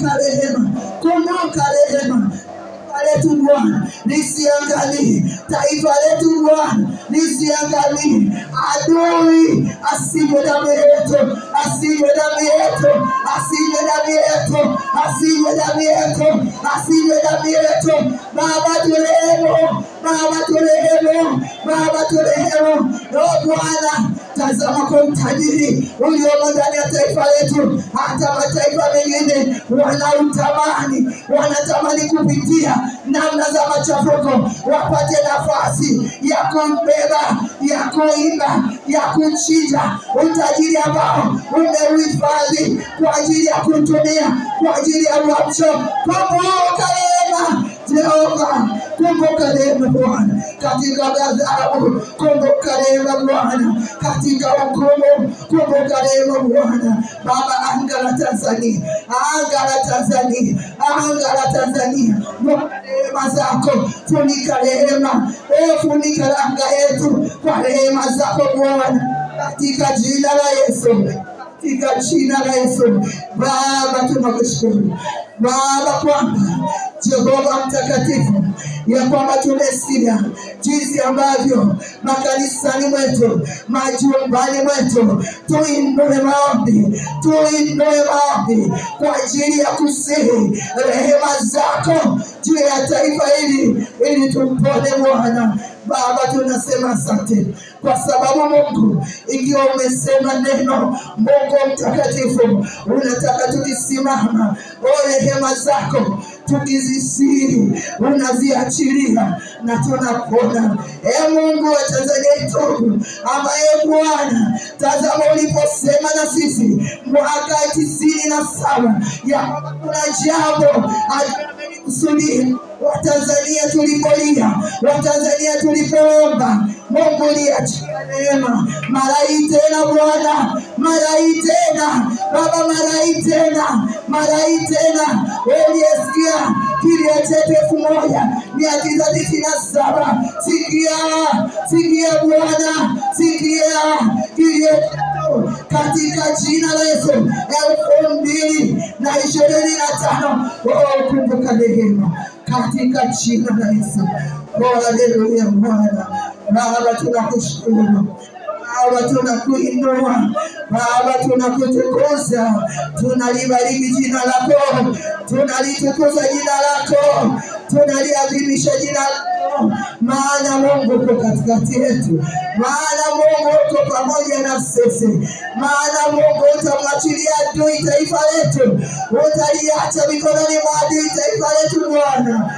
kumbuka rehema, kumbuka rehema letu Bwana, lisiangalie taifa letu Bwana, lisiangalie adui asije damu yetu, asije damu yetu, asije damu yetu, asije damu yetu, asije damu yetu. Baba turehemu, Baba turehemu, Baba turehemu. O Bwana, tazama kwa utajiri uliomo ndani ya taifa letu, hata mataifa mengine wanatamani kupitia namna za machafuko wapate nafasi ya kumbeba, ya kuiba, ya kuchinja utajiri ambao umeuhifadhi kwa ajili ya kutumia, kwa ajili ya uamsho. Kumbuka rehema Jehova, kumbuka rehema Bwana katika ghadhabu, kumbuka rehema Bwana katika hukumu, kumbuka rehema Bwana. Baba, anga la Tanzania, anga la Tanzania, anga la Tanzania, rehema zako, funika rehema, funika anga yetu kwa rehema zako Bwana, katika jina la Yesu, katika jina la Yesu. Baba, tunakushukuru Baba kwamba Jehova mtakatifu, ya kwamba tumesikia jinsi ambavyo makanisani mwetu, majumbani mwetu, tuinue maombi kwa ajili ya kusihi rehema zako juu ya taifa hili, ili tumpone Bwana. Baba, tunasema asante kwa sababu Mungu, ikiwa umesema neno, Mungu mtakatifu, unataka tukisimama, rehema zako tukizisiri, unaziachilia na tunapona. Mungu wa Tanzania yetu, ambaye Bwana, tazama uliposema na sisi mwaka 97 ya kuna jambo alikusudia Watanzania tulipolia, Watanzania tulipoomba, Mungu liachilia neema. Marai tena Bwana, marai tena Baba, marai tena, marai tena. Uliyesikia kilio chetu 1997, sikia Bwana, sikia kilio chetu katika jina la Yesu. 2025, kumbuka rehema katika jina la Yesu. Haleluya Bwana. Baba, tunakushukuru Baba, tunakuinua Baba, tunakutukuza, tunalibariki jina lako, tunalitukuza jina lako, tunaliadhimisha jina lako, maana Mungu uko katikati yetu, maana Mungu uko pamoja na sisi, maana Mungu utamwachilia adui taifa letu, utaliacha mikononi mwa adui taifa letu Bwana.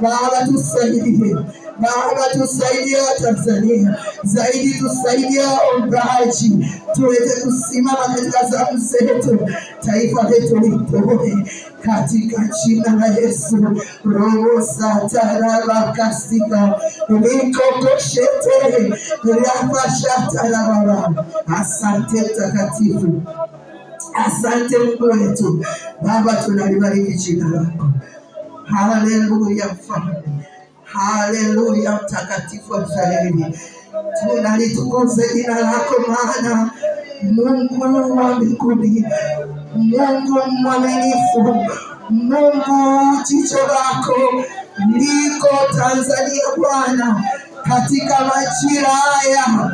Baba, tusaidie, Baba, tusaidie Tanzania, zaidi tusaidie waombaji, tuweze kusimama katika zamu zetu, taifa letu lipone katika jina la Yesu. Roho sataraba kasika likokoshete rapashataraba. Asante mtakatifu, asante Mungu wetu. Baba, tunalibariki jina lako. Haleluya Mfalme, haleluya mtakatifu wa Israeli, tunalitukuza jina lako, maana Mungu wa mbinguni, Mungu mwaminifu, Mungu jicho lako liko Tanzania Bwana, katika majira haya.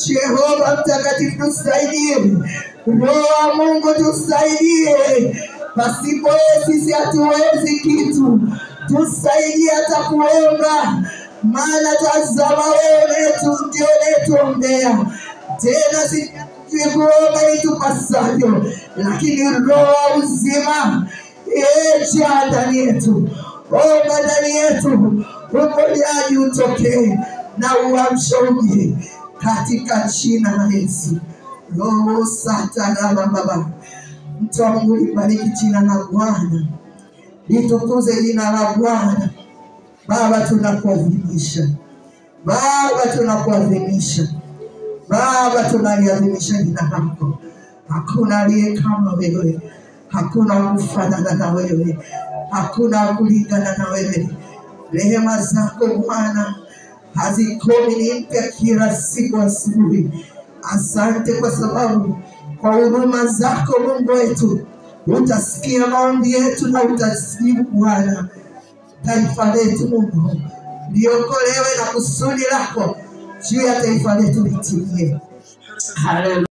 Jehova mtakatifu, tusaidie. Roho wa Mungu tusaidie, pasipo sisi hatuwezi kitu. Tusaidie hata kuomba, maana tazama wewe ndio unetuombea. Tena sisi kuomba itupasavyo, lakini roho wa uzima jaa ndani yetu, omba ndani yetu, uponyaji utokee na uamsho uje katika jina la Yesu. Roho sataraba Baba, mtu wa Mungu, libariki jina la Bwana, litukuze jina la Bwana. Baba, tunakuadhimisha, Baba, tunakuadhimisha, Baba, tunaliadhimisha jina lako. Hakuna aliye kama wewe, hakuna kufanana na wewe, hakuna kulingana na wewe. Rehema zako Bwana hazikomi, ni mpya kila siku asubuhi. Asante kwa sababu Kwa huruma zako Mungu wetu, utasikia maombi yetu na utasikivu Bwana. Taifa letu Mungu liokolewe na kusudi lako juu ya taifa letu litimie. Haleluya.